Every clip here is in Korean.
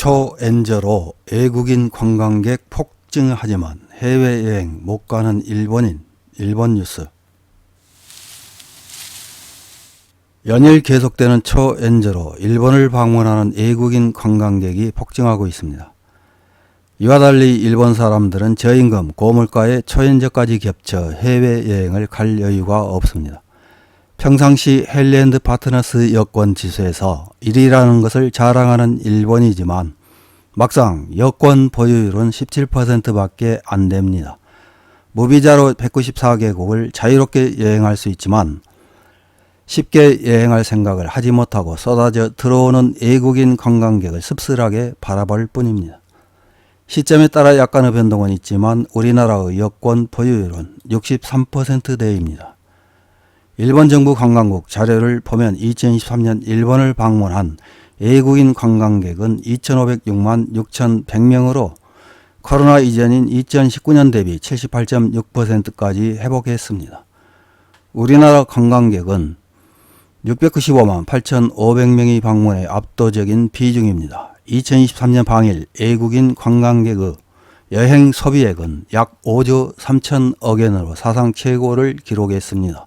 초엔저로 외국인 관광객 폭증하지만 해외여행 못 가는 일본인. 일본 뉴스. 연일 계속되는 초엔저로 일본을 방문하는 외국인 관광객이 폭증하고 있습니다. 이와 달리 일본 사람들은 저임금, 고물가에 초엔저까지 겹쳐 해외여행을 갈 여유가 없습니다. 평상시 헬랜드 파트너스 여권 지수에서 1위라는 것을 자랑하는 일본이지만 막상 여권 보유율은 17%밖에 안 됩니다. 무비자로 194개국을 자유롭게 여행할 수 있지만 쉽게 여행할 생각을 하지 못하고 쏟아져 들어오는 외국인 관광객을 씁쓸하게 바라볼 뿐입니다. 시점에 따라 약간의 변동은 있지만 우리나라의 여권 보유율은 63%대입니다. 일본 정부 관광국 자료를 보면 2023년 일본을 방문한 외국인 관광객은 2,506만 6,100명으로 코로나 이전인 2019년 대비 78.6%까지 회복했습니다. 우리나라 관광객은 695만 8,500명이 방문해 압도적인 비중입니다. 2023년 방일 외국인 관광객의 여행 소비액은 약 5조 3천억 엔으로 사상 최고를 기록했습니다.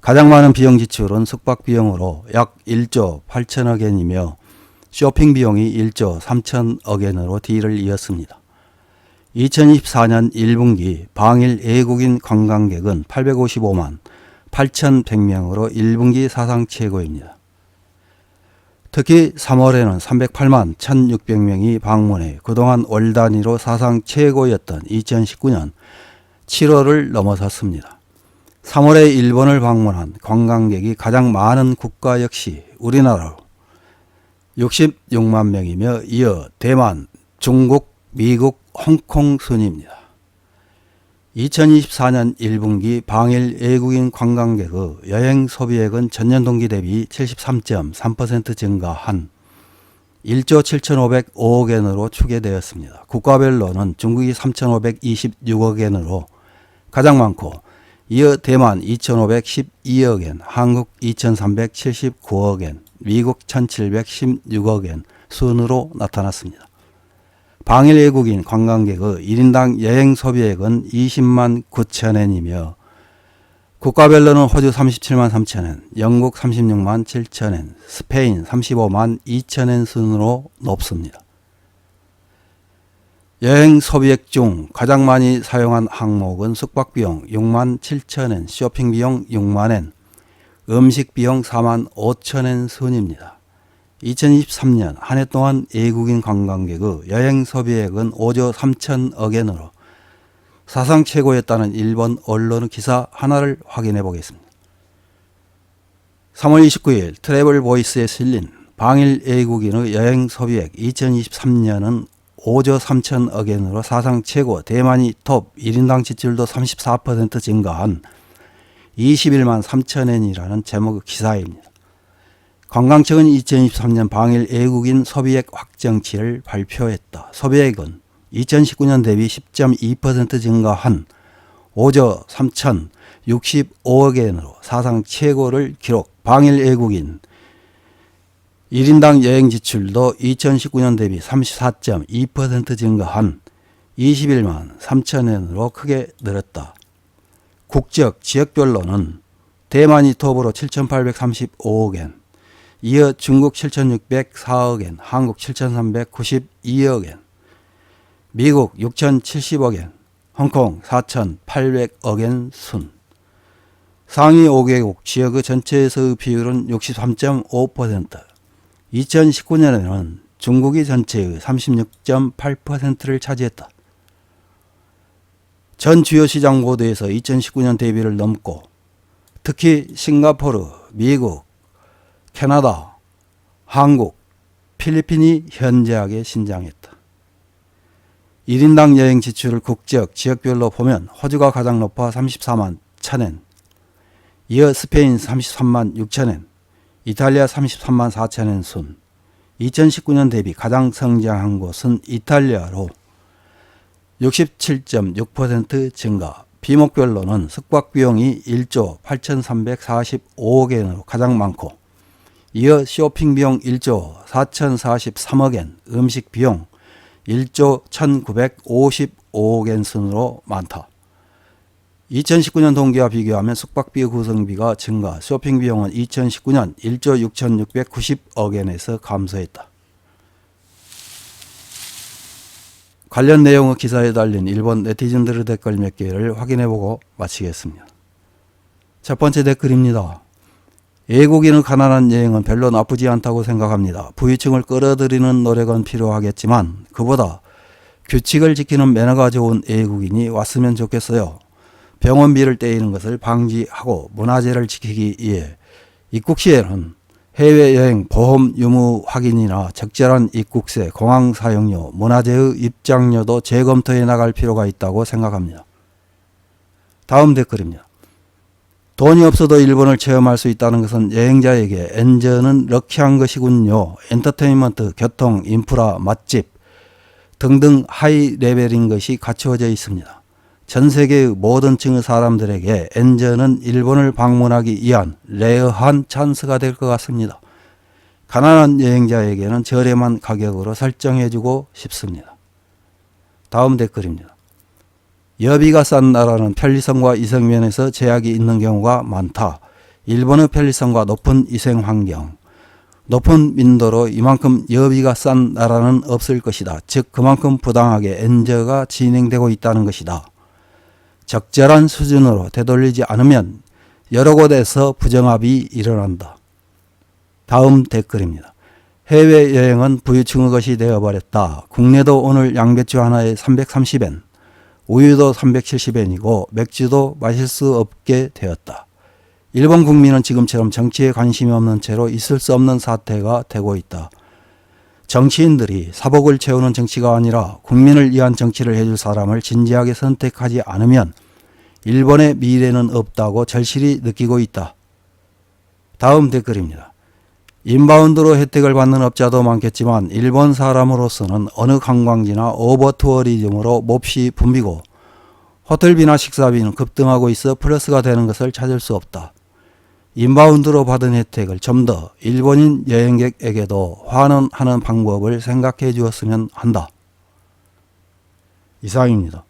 가장 많은 비용 지출은 숙박 비용으로 약 1조 8천억 엔이며 쇼핑 비용이 1조 3천억 엔으로 뒤를 이었습니다. 2024년 1분기 방일 외국인 관광객은 855만 8,100명으로 1분기 사상 최고입니다. 특히 3월에는 308만 1,600명이 방문해 그동안 월 단위로 사상 최고였던 2019년 7월을 넘어섰습니다. 3월에 일본을 방문한 관광객이 가장 많은 국가 역시 우리나라로 66만 명이며 이어 대만, 중국, 미국, 홍콩 순입니다. 2024년 1분기 방일 외국인 관광객의 여행 소비액은 전년 동기 대비 73.3% 증가한 1조 7,505억 엔으로 추계되었습니다. 국가별로는 중국이 3,526억 엔으로 가장 많고 이어 대만 2,512억 엔, 한국 2,379억 엔, 미국 1,716억 엔 순으로 나타났습니다. 방일 외국인 관광객의 1인당 여행 소비액은 20만 9천 엔이며 국가별로는 호주 37만 3천 엔, 영국 36만 7천 엔, 스페인 35만 2천 엔 순으로 높습니다. 여행 소비액 중 가장 많이 사용한 항목은 숙박비용 6만 7천 엔, 쇼핑비용 6만 엔, 음식비용 4만 5천 엔 순입니다. 2023년 한 해 동안 외국인 관광객의 여행 소비액은 5조 3천억 엔으로 사상 최고였다는 일본 언론 기사 하나를 확인해 보겠습니다. 3월 29일 트래블 보이스에 실린 방일 외국인의 여행 소비액 2023년은 5조 3천억 엔으로 사상 최고, 대만이 톱, 1인당 지출도 34% 증가한 21만 3천 엔이라는 제목의 기사입니다. 관광청은 2023년 방일 외국인 소비액 확정치를 발표했다. 소비액은 2019년 대비 10.2% 증가한 5조 3,065억 엔으로 사상 최고를 기록. 방일 외국인 1인당 여행 지출도 2019년 대비 34.2% 증가한 21만 3천 엔으로 크게 늘었다. 국적, 지역별로는 대만이 톱으로 7,835억 엔, 이어 중국 7,604억 엔, 한국 7,392억 엔, 미국 6,070억 엔, 홍콩 4,800억 엔 순. 상위 5개국 지역의 전체에서의 비율은 63.5%, 2019년에는 중국이 전체의 36.8%를 차지했다. 전 주요 시장 모두에서 2019년 대비를 넘고 특히 싱가포르, 미국, 캐나다, 한국, 필리핀이 현저하게 신장했다. 1인당 여행 지출을 국적, 지역별로 보면 호주가 가장 높아 34만 1,000엔, 이어 스페인 33만 6천엔, 이탈리아 33만 4천엔 순. 2019년 대비 가장 성장한 곳은 이탈리아로 67.6% 증가. 비목별로는 숙박비용이 1조 8,345억 엔으로 가장 많고 이어 쇼핑 비용 1조 4043억엔, 음식 비용 1조 1955억엔 순으로 많다. 2019년 동기와 비교하면 숙박비 구성비가 증가, 쇼핑 비용은 2019년 1조 6690억엔에서 감소했다. 관련 내용의 기사에 달린 일본 네티즌들의 댓글 몇 개를 확인해보고 마치겠습니다. 첫 번째 댓글입니다. 외국인의 가난한 여행은 별로 나쁘지 않다고 생각합니다. 부유층을 끌어들이는 노력은 필요하겠지만 그보다 규칙을 지키는 매너가 좋은 외국인이 왔으면 좋겠어요. 병원비를 떼이는 것을 방지하고 문화재를 지키기 위해 입국 시에는 해외여행 보험 유무 확인이나 적절한 입국세, 공항 사용료, 문화재의 입장료도 재검토해 나갈 필요가 있다고 생각합니다. 다음 댓글입니다. 돈이 없어도 일본을 체험할 수 있다는 것은 여행자에게 엔저는 럭키한 것이군요. 엔터테인먼트, 교통, 인프라, 맛집 등등 하이 레벨인 것이 갖추어져 있습니다. 전 세계의 모든 층의 사람들에게 엔저는 일본을 방문하기 위한 레어한 찬스가 될 것 같습니다. 가난한 여행자에게는 저렴한 가격으로 설정해주고 싶습니다. 다음 댓글입니다. 여비가 싼 나라는 편리성과 위생면에서 제약이 있는 경우가 많다. 일본의 편리성과 높은 위생환경, 높은 민도로 이만큼 여비가 싼 나라는 없을 것이다. 즉 그만큼 부당하게 엔저가 진행되고 있다는 것이다. 적절한 수준으로 되돌리지 않으면 여러 곳에서 부정합이 일어난다. 다음 댓글입니다. 해외여행은 부유층의 것이 되어버렸다. 국내도 오늘 양배추 하나에 330엔, 우유도 370엔이고 맥주도 마실 수 없게 되었다. 일본 국민은 지금처럼 정치에 관심이 없는 채로 있을 수 없는 사태가 되고 있다. 정치인들이 사복을 채우는 정치가 아니라 국민을 위한 정치를 해줄 사람을 진지하게 선택하지 않으면 일본의 미래는 없다고 절실히 느끼고 있다. 다음 댓글입니다. 인바운드로 혜택을 받는 업자도 많겠지만 일본 사람으로서는 어느 관광지나 오버투어리즘으로 몹시 붐비고 호텔비나 식사비는 급등하고 있어 플러스가 되는 것을 찾을 수 없다. 인바운드로 받은 혜택을 좀 더 일본인 여행객에게도 환원하는 방법을 생각해 주었으면 한다. 이상입니다.